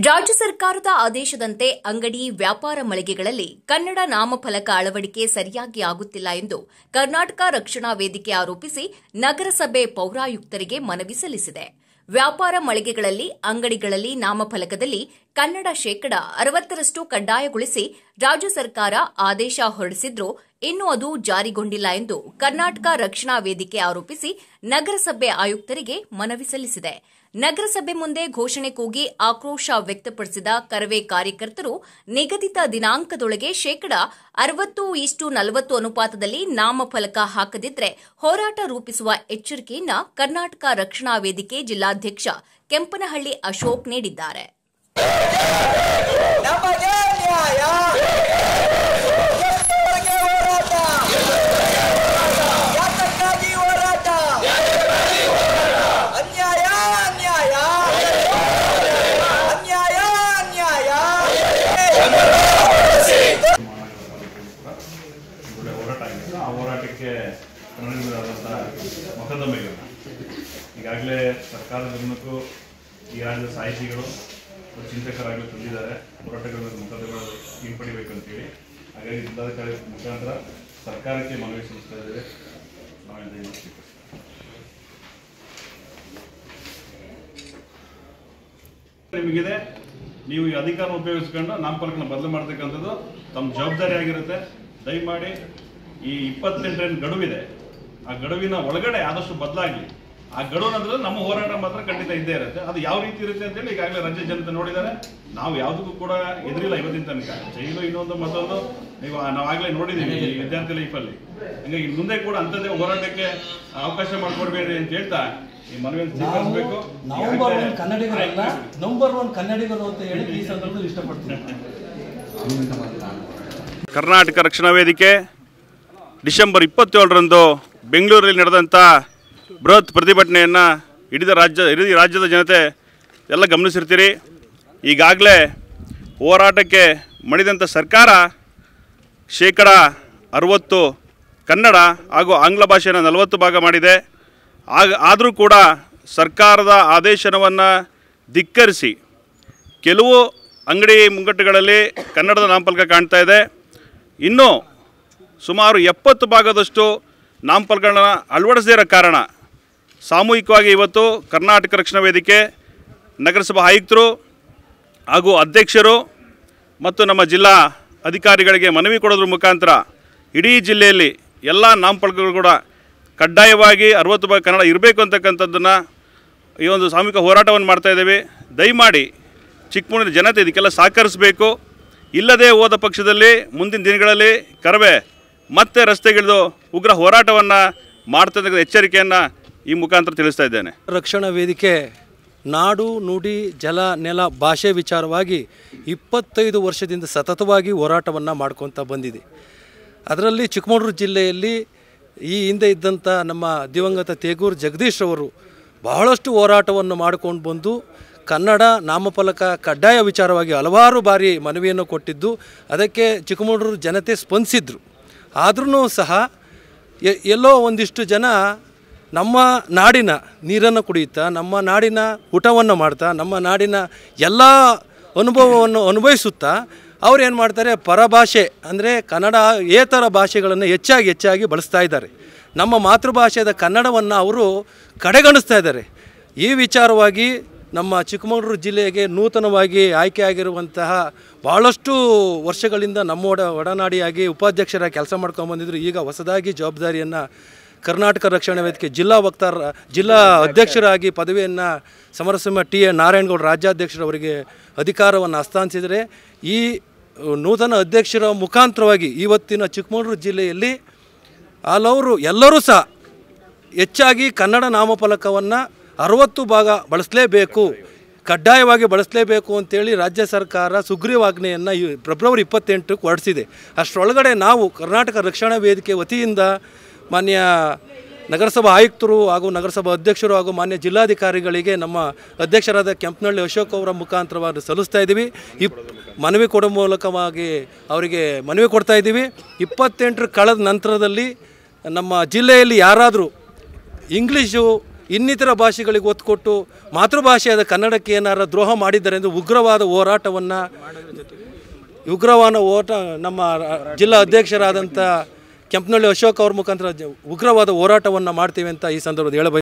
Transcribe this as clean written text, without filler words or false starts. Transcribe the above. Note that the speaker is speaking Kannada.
ರಾಜ್ಯ ಸರ್ಕಾರದ ಆದೇಶದಂತೆ ಅಂಗಡಿ ವ್ಯಾಪಾರ ಮಳಿಗೆಗಳಲ್ಲಿ ಕನ್ನಡ ನಾಮಫಲಕ ಅಳವಡಿಕೆ ಸರಿಯಾಗಿ ಆಗುತ್ತಿಲ್ಲ ಎಂದು ಕರ್ನಾಟಕ ರಕ್ಷಣಾ ವೇದಿಕೆ ಆರೋಪಿಸಿ ನಗರಸಭೆ ಪೌರಾಯುಕ್ತರಿಗೆ ಮನವಿ ಸಲ್ಲಿಸಿದೆ. ವ್ಯಾಪಾರ ಮಳಿಗೆಗಳಲ್ಲಿ ಅಂಗಡಿಗಳಲ್ಲಿ ನಾಮಫಲಕದಲ್ಲಿ ಕನ್ನಡ 60% ಕಡ್ಡಾಯಗೊಳಿಸಿ ರಾಜ್ಯ ಸರ್ಕಾರ ಆದೇಶ ಹೊರಡಿಸಿದ್ರೂ ಇನ್ನೂ ಅದು ಜಾರಿಗೊಂಡಿಲ್ಲ ಎಂದು ಕರ್ನಾಟಕ ರಕ್ಷಣಾ ವೇದಿಕೆ ಆರೋಪಿಸಿ ನಗರಸಭೆ ಆಯುಕ್ತರಿಗೆ ಮನವಿ ಸಲ್ಲಿಸಿದೆ. ನಗರಸಭೆ ಮುಂದೆ ಘೋಷಣೆ ಕೂಗಿ ಆಕ್ರೋಶ ವ್ಯಕ್ತಪಡಿಸಿದ ಕರವೇ ಕಾರ್ಯಕರ್ತರು ನಿಗದಿತ ದಿನಾಂಕದೊಳಗೆ 60:40 ಅನುಪಾತದಲ್ಲಿ ನಾಮಫಲಕ ಹಾಕದಿದ್ದರೆ ಹೋರಾಟ ರೂಪಿಸುವ ಎಚ್ಚರಿಕೆಯನ್ನ ಕರ್ನಾಟಕ ರಕ್ಷಣಾ ವೇದಿಕೆ ಜಿಲ್ಲಾಧ್ಯಕ್ಷ ಕೆಂಪನಹಳ್ಳಿ ಅಶೋಕ್ ನೀಡಿದ್ದಾರೆ. ಹೋರಾಟಕ್ಕೆ ಮೊಕದ್ದಮೆಗಳು ಈಗಾಗಲೇ ಸರ್ಕಾರದ ಗಮನಕ್ಕೂ ಈ ರಾಜ್ಯದ ಸಾಹಿತಿಗಳು ಚಿಂತಕರಾಗಲಿ ತಂದಿದ್ದಾರೆ. ಹೋರಾಟಗಳ ಮೊಕದ್ದಮೆಗಳು ಹಿಂಪಡಿಬೇಕಂತೇಳಿ ಹಾಗಾಗಿ ಜಿಲ್ಲಾಧಿಕಾರಿ ಮುಖಾಂತರ ಸರ್ಕಾರಕ್ಕೆ ಮನವಿ ಸಲ್ಲಿಸ್ತಾ ಇದ್ದೇವೆ. ನಿಮಗಿದೆ, ನೀವು ಈ ಅಧಿಕಾರ ಉಪಯೋಗಿಸ್ಕೊಂಡು ನಾಮಫಲಕನ ಬದಲು ಮಾಡ್ತಕ್ಕಂಥದ್ದು ತಮ್ಮ ಜವಾಬ್ದಾರಿ ಆಗಿರುತ್ತೆ. ದಯಮಾಡಿ ಈ 28 ಗಡುವಿದೆ, ಆ ಗಡುವಿನ ಒಳಗಡೆ ಆದಷ್ಟು ಬದಲಾಗಲಿ. ಆ ಗಡುವಿನಂದ್ರೆ ನಮ್ಮ ಹೋರಾಟ ಮಾತ್ರ ಖಂಡಿತ ಇದ್ದೇ ಇರುತ್ತೆ. ಅದು ಯಾವ ರೀತಿ ಇರುತ್ತೆ ಅಂತೇಳಿ ಈಗಾಗಲೇ ರಾಜ್ಯ ಜನತೆ ನೋಡಿದ್ದಾರೆ. ನಾವು ಯಾವುದಕ್ಕೂ ಕೂಡ ಎದುರಿಲ್ಲ ಇವತ್ತಿನ ತನಕ. ಜೈಲು ಇನ್ನೊಂದು ಮತ್ತೊಂದು ನಾವಾಗಲೇ ನೋಡಿದ್ದೀವಿ ಈ ವಿದ್ಯಾರ್ಥಿ ಲೈಫಲ್ಲಿ. ಹಂಗಾಗಿ ಮುಂದೆ ಕೂಡ ಅಂಥದ್ದೇ ಹೋರಾಟಕ್ಕೆ ಅವಕಾಶ ಮಾಡಿಕೊಡ್ಬೇಡಿ ಅಂತ ಹೇಳ್ತಾ ಈ ಮನವಿಯನ್ನು ಸ್ವೀಕರಿಸಬೇಕು. ನಂಬರ್ 1 ಕನ್ನಡಿಗರು ಅಂತ ಹೇಳಿ ಈ ಸಂದರ್ಭದಲ್ಲಿ ಇಷ್ಟಪಡ್ತೀನಿ. ಕರ್ನಾಟಕ ರಕ್ಷಣಾ ವೇದಿಕೆ ಡಿಸೆಂಬರ್ 27ರಂದು ಬೆಂಗಳೂರಲ್ಲಿ ನಡೆದಂಥ ಬೃಹತ್ ಪ್ರತಿಭಟನೆಯನ್ನು ಇಡೀ ರಾಜ್ಯದ ಜನತೆ ಎಲ್ಲ ಗಮನಿಸಿರ್ತೀರಿ. ಈಗಾಗಲೇ ಹೋರಾಟಕ್ಕೆ ಮಣಿದಂಥ ಸರ್ಕಾರ 60% ಕನ್ನಡ ಹಾಗೂ ಆಂಗ್ಲ ಭಾಷೆಯನ್ನು 40 ಭಾಗ ಮಾಡಿದೆ. ಆದರೂ ಕೂಡ ಸರ್ಕಾರದ ಆದೇಶವನ್ನು ಧಿಕ್ಕರಿಸಿ ಕೆಲವು ಅಂಗಡಿ ಮುಂಗಟ್ಟುಗಳಲ್ಲಿ ಕನ್ನಡದ ನಾಮಫಲಕ ಕಾಣ್ತಾ ಇದೆ. ಇನ್ನೂ ಸುಮಾರು 70 ಭಾಗದಷ್ಟು ನಾಮಫಲಕಗಳನ್ನು ಅಳವಡಿಸದೇ ಇರೋ ಕಾರಣ ಸಾಮೂಹಿಕವಾಗಿ ಇವತ್ತು ಕರ್ನಾಟಕ ರಕ್ಷಣಾ ವೇದಿಕೆ ನಗರಸಭಾ ಆಯುಕ್ತರು ಹಾಗೂ ಅಧ್ಯಕ್ಷರು ಮತ್ತು ನಮ್ಮ ಜಿಲ್ಲಾ ಅಧಿಕಾರಿಗಳಿಗೆ ಮನವಿ ಕೊಡೋದ್ರ ಮುಖಾಂತರ ಇಡೀ ಜಿಲ್ಲೆಯಲ್ಲಿ ಎಲ್ಲ ನಾಮಫಲಕಗಳು ಕೂಡ ಕಡ್ಡಾಯವಾಗಿ 60 ಭಾಗ ಕನ್ನಡ ಇರಬೇಕು ಅಂತಕ್ಕಂಥದ್ದನ್ನು ಈ ಒಂದು ಸಾಮೂಹಿಕ ಹೋರಾಟವನ್ನು ಮಾಡ್ತಾಯಿದ್ದೇವೆ. ದಯಮಾಡಿ ಚಿಕ್ಕಮಗಳೂರಿನ ಜನತೆ ಇದಕ್ಕೆಲ್ಲ ಸಹಕರಿಸಬೇಕು. ಇಲ್ಲದೇ ಹೋದ ಪಕ್ಷದಲ್ಲಿ ಮುಂದಿನ ದಿನಗಳಲ್ಲಿ ಕರವೇ ಮತ್ತೆ ರಸ್ತೆಗಿಳಿದು ಉಗ್ರ ಹೋರಾಟವನ್ನು ಮಾಡ್ತಕ್ಕಂಥ ಎಚ್ಚರಿಕೆಯನ್ನು ಈ ಮುಖಾಂತರ ತಿಳಿಸ್ತಾ ಇದ್ದೇನೆ. ರಕ್ಷಣಾ ವೇದಿಕೆ ನಾಡು ನುಡಿ ಜಲ ನೆಲ ಭಾಷೆ ವಿಚಾರವಾಗಿ 25 ವರ್ಷದಿಂದ ಸತತವಾಗಿ ಹೋರಾಟವನ್ನು ಮಾಡ್ಕೊತ ಬಂದಿದೆ. ಅದರಲ್ಲಿ ಚಿಕ್ಕಮಗಳೂರು ಜಿಲ್ಲೆಯಲ್ಲಿ ಈ ಹಿಂದೆ ಇದ್ದಂಥ ನಮ್ಮ ದಿವಂಗತ ತೇಗೂರು ಜಗದೀಶ್ ಅವರು ಬಹಳಷ್ಟು ಹೋರಾಟವನ್ನು ಮಾಡಿಕೊಂಡು ಬಂದು ಕನ್ನಡ ನಾಮಫಲಕ ಕಡ್ಡಾಯ ವಿಚಾರವಾಗಿ ಹಲವಾರು ಬಾರಿ ಮನವಿಯನ್ನು ಕೊಟ್ಟಿದ್ದು, ಅದಕ್ಕೆ ಚಿಕ್ಕಮಗಳೂರು ಜನತೆ ಸ್ಪಂದಿಸಿದ್ರು. ಆದ್ರೂ ಸಹ ಎಲ್ಲೋ ಒಂದಿಷ್ಟು ಜನ ನಮ್ಮ ನಾಡಿನ ನೀರನ್ನು ಕುಡಿಯುತ್ತಾ, ನಮ್ಮ ನಾಡಿನ ಊಟವನ್ನು ಮಾಡ್ತಾ, ನಮ್ಮ ನಾಡಿನ ಎಲ್ಲ ಅನುಭವವನ್ನು ಅನುಭವಿಸುತ್ತಾ ಅವ್ರು ಏನು ಮಾಡ್ತಾರೆ, ಪರಭಾಷೆ ಅಂದರೆ ಕನ್ನಡ ಏತರ ಭಾಷೆಗಳನ್ನು ಹೆಚ್ಚಾಗಿ ಬಳಸ್ತಾ ಇದ್ದಾರೆ. ನಮ್ಮ ಮಾತೃಭಾಷೆಯಾದ ಕನ್ನಡವನ್ನು ಅವರು ಕಡೆಗಣಿಸ್ತಾ ಇದ್ದಾರೆ. ಈ ವಿಚಾರವಾಗಿ ನಮ್ಮ ಚಿಕ್ಕಮಗಳೂರು ಜಿಲ್ಲೆಗೆ ನೂತನವಾಗಿ ಆಯ್ಕೆಯಾಗಿರುವಂತಹ ಭಾಳಷ್ಟು ವರ್ಷಗಳಿಂದ ನಮ್ಮ ಒಡನಾಡಿಯಾಗಿ ಉಪಾಧ್ಯಕ್ಷರಾಗಿ ಕೆಲಸ ಮಾಡ್ಕೊಂಡು ಬಂದಿದ್ದರು. ಈಗ ಹೊಸದಾಗಿ ಜವಾಬ್ದಾರಿಯನ್ನು ಕರ್ನಾಟಕ ರಕ್ಷಣಾ ವೇದಿಕೆ ಜಿಲ್ಲಾ ಅಧ್ಯಕ್ಷರಾಗಿ ಪದವಿಯನ್ನು ಸಮರಸಿಂಹ ಟಿ.ಎ. ನಾರಾಯಣಗೌಡ ರಾಜ್ಯಾಧ್ಯಕ್ಷರವರಿಗೆ ಅಧಿಕಾರವನ್ನು ಹಸ್ತಾಂತರಿಸಿದರೆ, ಈ ನೂತನ ಅಧ್ಯಕ್ಷರ ಮುಖಾಂತರವಾಗಿ ಇವತ್ತಿನ ಚಿಕ್ಕಮಗಳೂರು ಜಿಲ್ಲೆಯಲ್ಲಿ ಎಲ್ಲರೂ ಸಹ ಹೆಚ್ಚಾಗಿ ಕನ್ನಡ ನಾಮಫಲಕವನ್ನು 60 ಭಾಗ ಬಳಸಲೇಬೇಕು, ಕಡ್ಡಾಯವಾಗಿ ಬಳಸಲೇಬೇಕು ಅಂತೇಳಿ ರಾಜ್ಯ ಸರ್ಕಾರ ಸುಗ್ರೀವಾಜ್ಞೆಯನ್ನು ಫೆಬ್ರವರಿ 28ಕ್ಕೆ ಹೊರಡಿಸಿದೆ. ಅಷ್ಟರೊಳಗಡೆ ನಾವು ಕರ್ನಾಟಕ ರಕ್ಷಣಾ ವೇದಿಕೆ ವತಿಯಿಂದ ಮಾನ್ಯ ನಗರಸಭಾ ಆಯುಕ್ತರು ಹಾಗೂ ನಗರಸಭಾ ಅಧ್ಯಕ್ಷರು ಹಾಗೂ ಮಾನ್ಯ ಜಿಲ್ಲಾಧಿಕಾರಿಗಳಿಗೆ ನಮ್ಮ ಅಧ್ಯಕ್ಷರಾದ ಕೆಂಪನಹಳ್ಳಿ ಅಶೋಕ್ ಅವರ ಮುಖಾಂತರವಾಗಿ ಸಲ್ಲಿಸ್ತಾ ಇದ್ದೀವಿ. ಮನವಿ ಕೊಡೋ ಮೂಲಕವಾಗಿ ಅವರಿಗೆ ಮನವಿ ಕೊಡ್ತಾ ಇದ್ದೀವಿ. 28 ಕಳೆದ ನಂತರದಲ್ಲಿ ನಮ್ಮ ಜಿಲ್ಲೆಯಲ್ಲಿ ಯಾರಾದರೂ ಇಂಗ್ಲೀಷು ಇನ್ನಿತರ ಭಾಷೆಗಳಿಗೆ ಒತ್ತು ಕೊಟ್ಟು ಮಾತೃಭಾಷೆಯಾದ ಕನ್ನಡಕ್ಕೆ ಏನಾರ ದ್ರೋಹ ಮಾಡಿದ್ದಾರೆ ಎಂದು ಉಗ್ರವಾದ ಹೋರಾಟ ನಮ್ಮ ಜಿಲ್ಲಾ ಅಧ್ಯಕ್ಷರಾದಂಥ ಕೆಂಪನಹಳ್ಳಿ ಅಶೋಕ್ ಅವ್ರ ಮುಖಾಂತರ ಉಗ್ರವಾದ ಹೋರಾಟವನ್ನು ಮಾಡ್ತೀವಿ ಅಂತ ಈ ಸಂದರ್ಭದಲ್ಲಿ ಹೇಳಬಯಸ್ತೇನೆ.